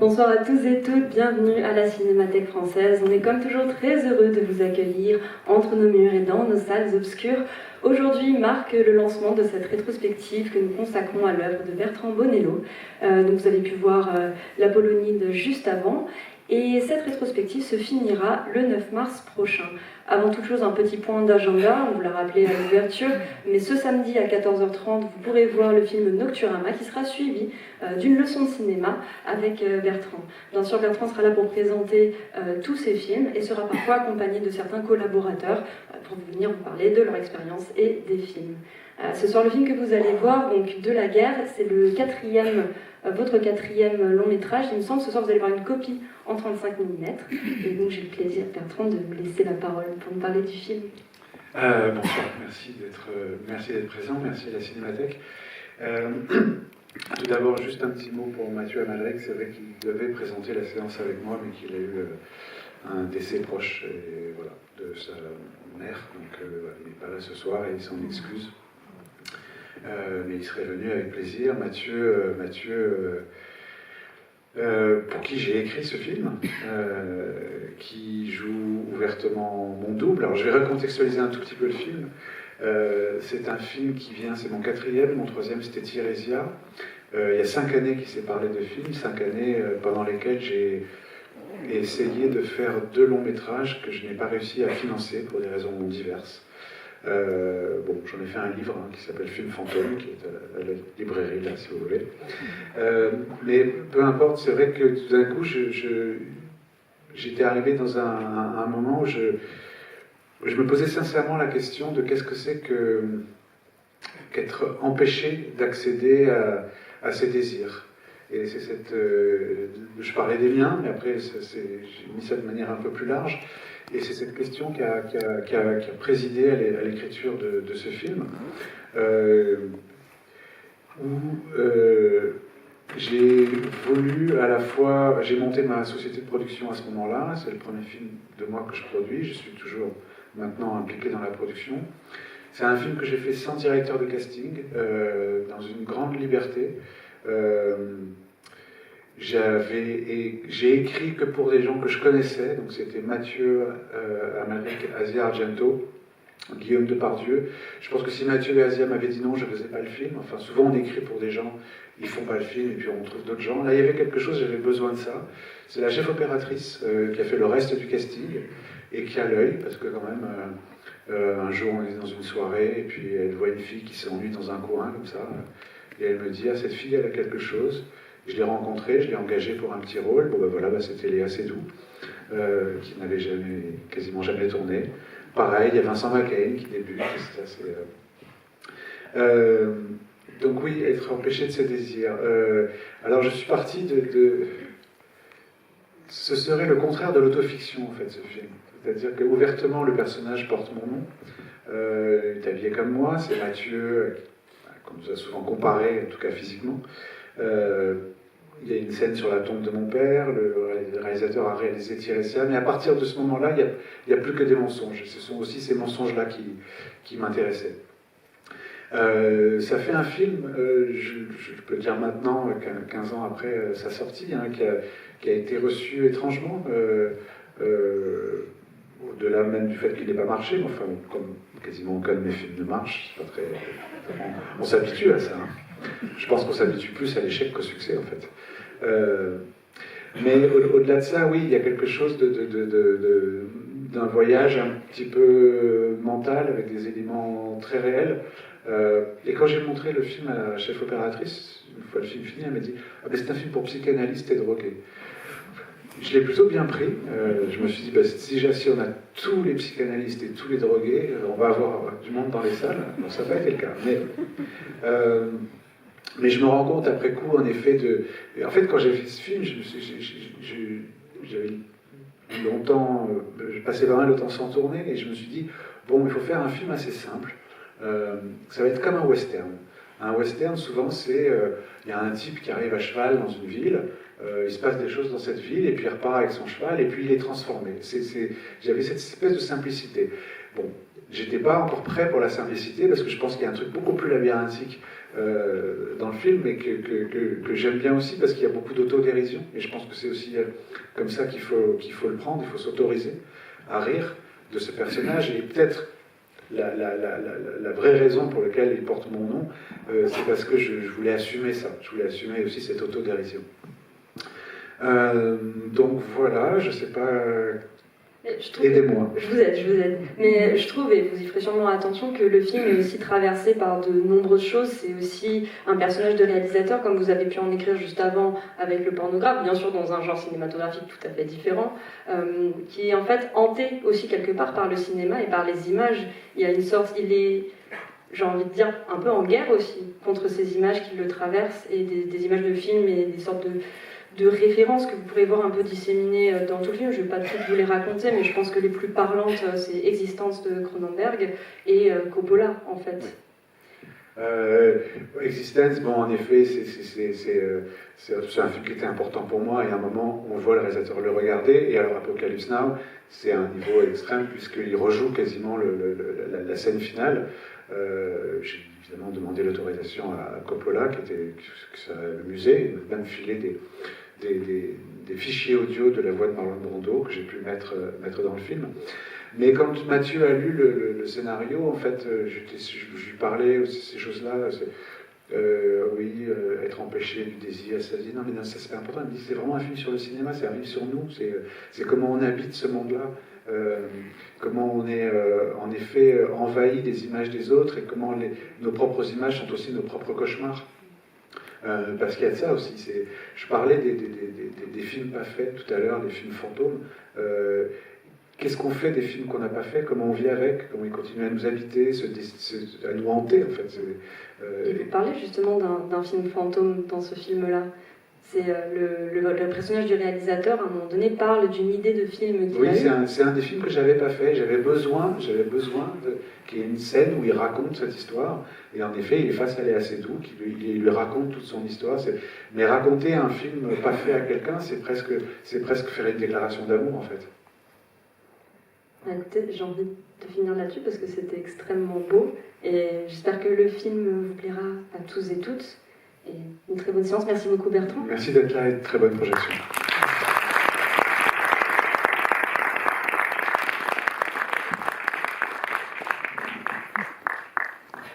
Bonsoir à tous et toutes, bienvenue à la Cinémathèque française. On est comme toujours très heureux de vous accueillir entre nos murs et dans nos salles obscures. Aujourd'hui marque le lancement de cette rétrospective que nous consacrons à l'œuvre de Bertrand Bonello. Donc vous avez pu voir l'Apollonide juste avant. Et cette rétrospective se finira le 9 mars prochain. Avant toute chose, un petit point d'agenda, on vous l'a rappelé à l'ouverture, mais ce samedi à 14h30, vous pourrez voir le film Nocturama qui sera suivi d'une leçon de cinéma avec Bertrand. Bien sûr, Bertrand sera là pour présenter tous ses films et sera parfois accompagné de certains collaborateurs pour venir vous parler de leur expérience et des films. Ce soir, le film que vous allez voir, donc De la guerre, c'est votre quatrième long métrage. Il me semble ce soir vous allez voir une copie en 35 mm. Et donc j'ai le plaisir, Bertrand, de vous laisser la parole pour me parler du film. Bonsoir, merci d'être présent, merci à la Cinémathèque. Tout d'abord, juste un petit mot pour Mathieu Amalric. C'est vrai qu'il devait présenter la séance avec moi, mais qu'il a eu un décès proche de sa mère. Donc il n'est pas là ce soir et il s'en excuse. Mais il serait venu avec plaisir. Mathieu pour qui j'ai écrit ce film, qui joue ouvertement mon double. Alors je vais recontextualiser un tout petit peu le film. C'est un film qui vient, c'est mon quatrième, mon troisième c'était Tirésia. Il y a 5 années qu'il s'est parlé de film, 5 années pendant lesquelles j'ai essayé de faire 2 longs métrages que je n'ai pas réussi à financer pour des raisons diverses. J'en ai fait un livre qui s'appelle Film Fantôme, qui est à la librairie, là, si vous voulez. Mais peu importe, c'est vrai que tout d'un coup, j'étais arrivé dans un moment où je me posais sincèrement la question de qu'est-ce que c'est qu'être empêché d'accéder à ses désirs. Et c'est je parlais des miens, mais après, j'ai mis ça de manière un peu plus large. Et c'est cette question qui a présidé à l'écriture de ce film, où j'ai voulu à la fois... J'ai monté ma société de production à ce moment-là, c'est le premier film de moi que je produis, je suis toujours maintenant impliqué dans la production. C'est un film que j'ai fait sans directeur de casting, dans une grande liberté. J'ai écrit que pour des gens que je connaissais, donc c'était Mathieu Amalric, Asia Argento, Guillaume Depardieu. Je pense que si Mathieu et Asia m'avaient dit non, je ne faisais pas le film. Enfin, souvent on écrit pour des gens, ils font pas le film et puis on trouve d'autres gens. Là, il y avait quelque chose, j'avais besoin de ça. C'est la chef opératrice qui a fait le reste du casting et qui a l'œil, parce que quand même, un jour on est dans une soirée et puis elle voit une fille qui s'ennuie dans un coin comme ça, et elle me dit ah, cette fille elle a quelque chose. Je l'ai rencontrée, je l'ai engagée pour un petit rôle. C'était Léa Seydoux, qui n'avait quasiment jamais tourné. Pareil, il y a Vincent McCain qui débute. Donc oui, être empêché de ses désirs. Alors je suis parti ce serait le contraire de l'autofiction, en fait, ce film. C'est-à-dire qu'ouvertement, le personnage porte mon nom. Il est habillé comme moi, c'est Mathieu, qu'on nous a souvent comparé, en tout cas physiquement. Il y a une scène sur la tombe de mon père, le réalisateur a réalisé Tirésia, mais à partir de ce moment-là, il n'y a plus que des mensonges. Ce sont aussi ces mensonges-là qui m'intéressaient. Ça fait un film, je peux dire maintenant, 15 ans après sa sortie, qui a été reçu étrangement, au-delà même du fait qu'il n'ait pas marché, mais enfin, comme quasiment aucun de mes films ne marche, c'est pas très... On s'habitue à ça. Je pense qu'on s'habitue plus à l'échec qu'au succès, en fait. Mais au-delà de ça, oui, il y a quelque chose d'un voyage un petit peu mental, avec des éléments très réels. Et quand j'ai montré le film à la chef opératrice, une fois le film fini, elle m'a dit « Ah ben c'est un film pour psychanalystes et drogués ». Je l'ai plutôt bien pris. Je me suis dit, déjà si on a tous les psychanalystes et tous les drogués, on va avoir du monde dans les salles. Bon, ça n'a pas été le cas. Mais je me rends compte après coup, en effet, En fait, quand j'ai fait ce film, j'avais longtemps... J'ai passé pas mal de temps sans tourner, et je me suis dit, bon, il faut faire un film assez simple. Ça va être comme un western. Un western, souvent, c'est... Il y a un type qui arrive à cheval dans une ville, il se passe des choses dans cette ville, et puis il repart avec son cheval, et puis il est transformé. J'avais cette espèce de simplicité. Bon, j'étais pas encore prêt pour la simplicité, parce que je pense qu'il y a un truc beaucoup plus labyrinthique dans le film, et que j'aime bien aussi, parce qu'il y a beaucoup d'autodérision, et je pense que c'est aussi comme ça qu'il faut le prendre, il faut s'autoriser à rire de ce personnage, et peut-être la vraie raison pour laquelle il porte mon nom, c'est parce que je voulais assumer ça, je voulais assumer aussi cette autodérision. Donc voilà, je sais pas... Aidez-moi. Je vous aide. Mais je trouve, et vous y ferez sûrement attention, que le film est aussi traversé par de nombreuses choses. C'est aussi un personnage de réalisateur, comme vous avez pu en écrire juste avant avec le pornographe, bien sûr dans un genre cinématographique tout à fait différent, qui est en fait hanté aussi quelque part par le cinéma et par les images. Il y a une sorte, il est, j'ai envie de dire, un peu en guerre aussi contre ces images qui le traversent, et des images de films et des sortes de références que vous pourrez voir un peu disséminées dans tout le film. Je ne vais pas toutes vous les raconter, mais je pense que les plus parlantes, c'est Existence de Cronenberg et Coppola, en fait. Existence, bon, en effet, c'est un film qui était important pour moi, et à un moment, on voit le réalisateur le regarder, et alors Apocalypse Now, c'est un niveau extrême, puisqu'il rejoue quasiment la scène finale. J'ai évidemment demandé l'autorisation à Coppola, qui était le musée, il m'a même filé des fichiers audio de la voix de Marlon Brando que j'ai pu mettre dans le film. Mais quand Mathieu a lu le scénario, en fait, je lui parlais aussi ces choses-là. Être empêché du désir, ça dit non, mais non, ça c'est important. Il me dit c'est vraiment un film sur le cinéma, c'est un film sur nous, c'est comment on habite ce monde-là, comment on est en effet envahi des images des autres, et comment nos propres images sont aussi nos propres cauchemars. Parce qu'il y a de ça aussi. Je parlais des films pas faits tout à l'heure, des films fantômes. Qu'est-ce qu'on fait des films qu'on n'a pas faits? Comment on vit avec? Comment ils continuent à nous habiter, à nous hanter, en fait? Et vous parlez justement d'un film fantôme dans ce film-là. C'est le personnage du réalisateur, à un moment donné, parle d'une idée de film qu'il a eu. C'est un des films que j'avais pas fait. J'avais besoin qu'il y ait une scène où il raconte cette histoire. Et en effet, il est face à Léa Seydoux, il lui raconte toute son histoire. Mais raconter un film pas fait à quelqu'un, c'est presque faire une déclaration d'amour, en fait. Écoutez, j'ai envie de finir là-dessus parce que c'était extrêmement beau. Et j'espère que le film vous plaira à tous et toutes. Et une très bonne séance. Merci beaucoup, Bertrand. Merci d'être là et très bonne projection.